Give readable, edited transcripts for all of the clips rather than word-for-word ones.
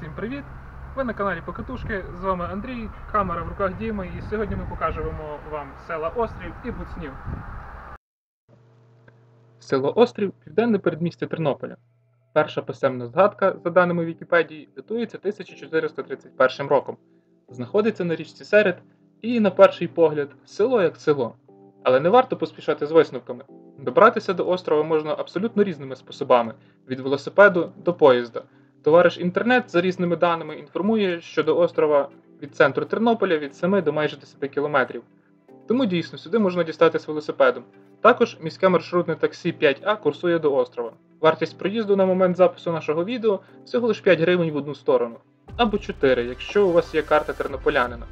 Всім привіт! Ви на каналі Покатушки, з вами Андрій, камера в руках Діми, і сьогодні ми покажемо вам села Острів і Буцнів. Село Острів – південне передмістя Тернополя. Перша писемна згадка, за даними Вікіпедії, датується 1431 роком. Знаходиться на річці Серед і, на перший погляд, село як село. Але не варто поспішати з висновками. Добратися до острова можна абсолютно різними способами – від велосипеду до поїзда. Товариш інтернет, за різними даними, інформує, що до острова від центру Тернополя від 7 до майже 10 кілометрів. Тому дійсно сюди можна дістатись велосипедом. Також міське маршрутне таксі 5А курсує до острова. Вартість проїзду на момент запису нашого відео всього лише 5 гривень в одну сторону. Або 4, якщо у вас є карта тернополянина.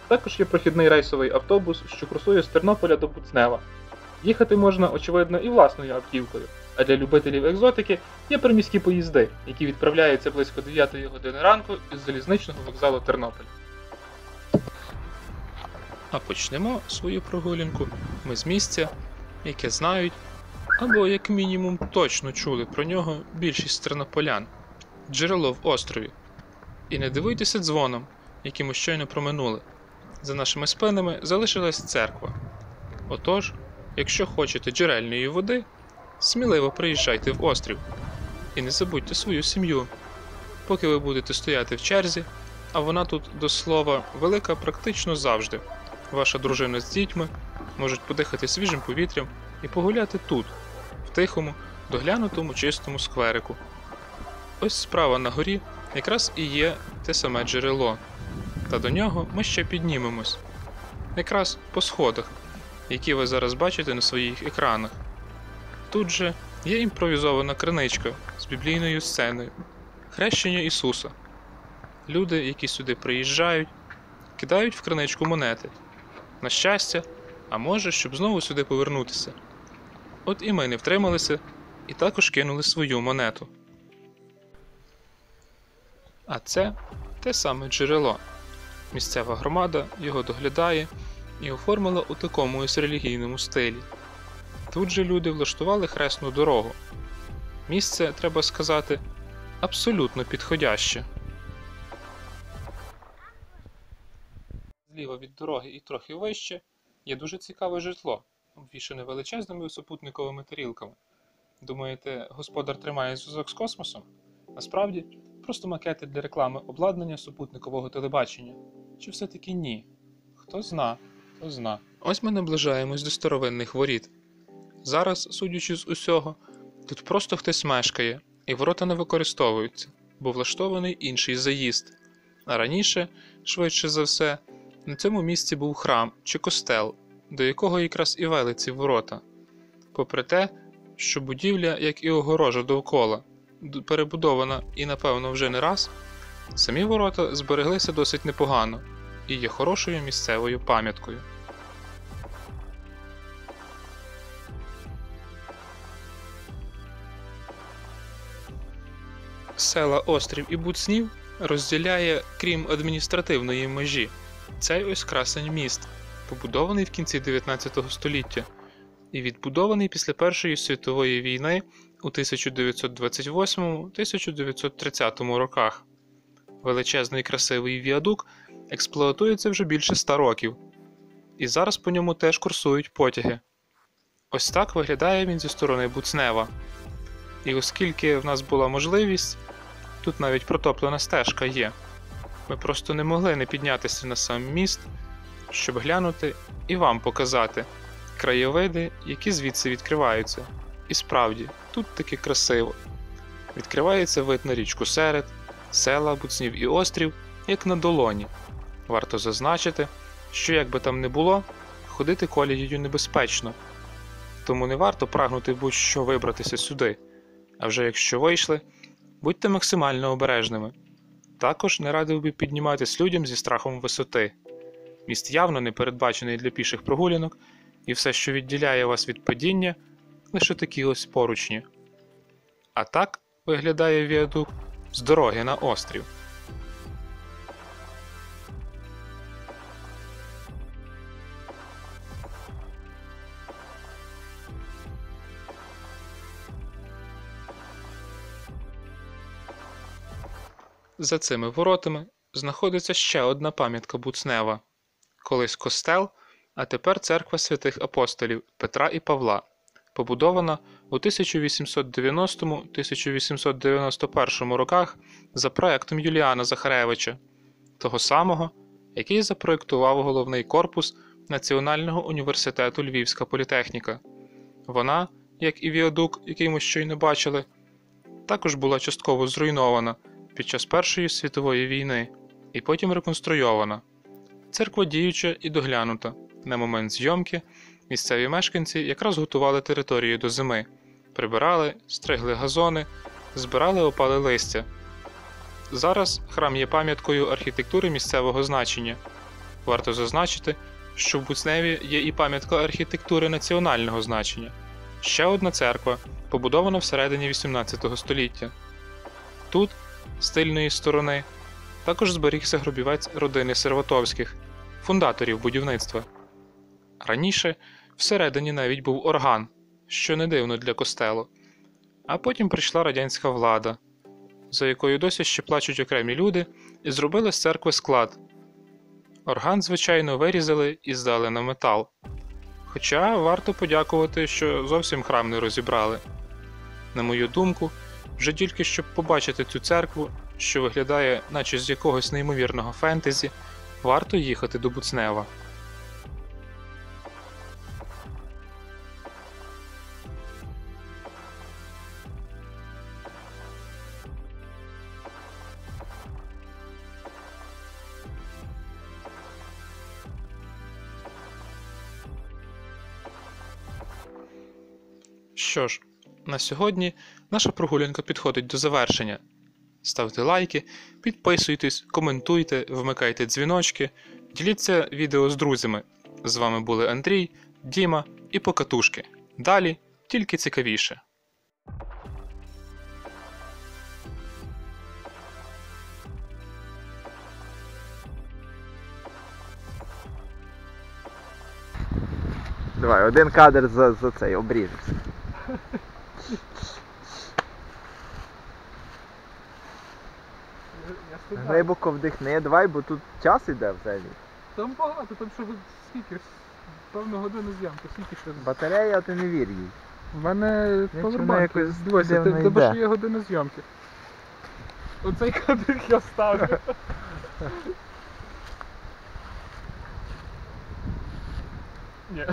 Також є прохідний рейсовий автобус, що курсує з Тернополя до Буцнева. Їхати можна, очевидно, і власною автівкою. А для любителів екзотики є приміські поїзди, які відправляються близько 9 години ранку із залізничного вокзалу Тернополь. А почнемо свою прогулянку ми з місця, яке знають, або як мінімум точно чули про нього більшість тернополян – джерело в острові. І не дивуйтеся дзвоном, який ми щойно проминули. За нашими спинами залишилась церква. Отож, якщо хочете джерельної води, сміливо приїжджайте в острів. І не забудьте свою сім'ю. Поки ви будете стояти в черзі, а вона тут, до слова, велика практично завжди. Ваша дружина з дітьми можуть подихати свіжим повітрям і погуляти тут, в тихому, доглянутому чистому скверику. Ось справа на горі якраз і є те саме джерело. Та до нього ми ще піднімемось. Якраз по сходах, які ви зараз бачите на своїх екранах. Тут же є імпровізована криничка з біблійною сценою – хрещення Ісуса. Люди, які сюди приїжджають, кидають в криничку монети. На щастя, а може, щоб знову сюди повернутися. От і ми не втрималися і також кинули свою монету. А це те саме джерело. Місцева громада його доглядає і оформила у такому ось релігійному стилі. Тут же люди влаштували хресну дорогу. Місце, треба сказати, абсолютно підходяще. Зліва від дороги і трохи вище є дуже цікаве житло, обвішане величезними супутниковими тарілками. Думаєте, господар тримає зв'язок з космосом? Насправді, просто макети для реклами обладнання супутникового телебачення. Чи все-таки ні? Хто зна, хто зна. Ось ми наближаємось до старовинних воріт. Зараз, судячи з усього, тут просто хтось мешкає, і ворота не використовуються, бо влаштований інший заїзд. А раніше, швидше за все, на цьому місці був храм чи костел, до якого якраз і вели ці ворота. Попри те, що будівля, як і огорожа довкола, перебудована і, напевно, вже не раз, самі ворота збереглися досить непогано і є хорошою місцевою пам'яткою. Села Острів і Буцнів розділяє, крім адміністративної межі, цей ось красень міст, побудований в кінці 19 століття і відбудований після Першої світової війни у 1928-1930 роках. Величезний красивий віадук експлуатується вже більше 100 років, і зараз по ньому теж курсують потяги. Ось так виглядає він зі сторони Буцнева. І оскільки в нас була можливість, тут навіть протоплена стежка є. Ми просто не могли не піднятися на сам міст, щоб глянути і вам показати краєвиди, які звідси відкриваються. І справді, тут таки красиво. Відкривається вид на річку Серед, села, Буцнів і Острів, як на долоні. Варто зазначити, що як би там не було, ходити колією небезпечно. Тому не варто прагнути будь-що вибратися сюди. А вже якщо вийшли, будьте максимально обережними. Також не радив би підніматись людям зі страхом висоти. Міст явно не передбачений для піших прогулянок, і все, що відділяє вас від падіння, лише такі ось поручні. А так виглядає віадук з дороги на острів. За цими воротами знаходиться ще одна пам'ятка Буцнева. Колись костел, а тепер церква святих апостолів Петра і Павла, побудована у 1890-1891 роках за проектом Юліана Захаревича, того самого, який запроектував головний корпус Національного університету Львівська політехніка. Вона, як і віадук, який ми щойно бачили, також була частково зруйнована під час Першої світової війни і потім реконструйована. Церква діюча і доглянута. На момент зйомки місцеві мешканці якраз готували територію до зими, прибирали, стригли газони, збирали опале листя. Зараз храм є пам'яткою архітектури місцевого значення. Варто зазначити, що в Буцневі є і пам'ятка архітектури національного значення. Ще одна церква, побудована всередині 18 століття. Тут, з тильної сторони, також зберігся гробівець родини Серватовських, фундаторів будівництва. Раніше всередині навіть був орган, що не дивно для костелу. А потім прийшла радянська влада, за якою досі ще плачуть окремі люди, і зробили з церкви склад. Орган, звичайно, вирізали і здали на метал. Хоча варто подякувати, що зовсім храм не розібрали. На мою думку, вже тільки щоб побачити цю церкву, що виглядає наче з якогось неймовірного фентезі, варто їхати до Буцнева. Що ж, на сьогодні наша прогулянка підходить до завершення. Ставте лайки, підписуйтесь, коментуйте, вмикайте дзвіночки, діліться відео з друзями. З вами були Андрій, Діма і Покатушки. Далі тільки цікавіше. Давай, один кадр за цей обріжемося. Глибоко вдихни, давай, бо тут час іде взагалі. Там багато, там що скільки? Певно годину зйомки, скільки ще? Батарея, ти не вір їй. В мене воно повербанк, якось дивися, дивно тебе йде. ж є година зйомки. Оцей кадр я ставлю. Ні.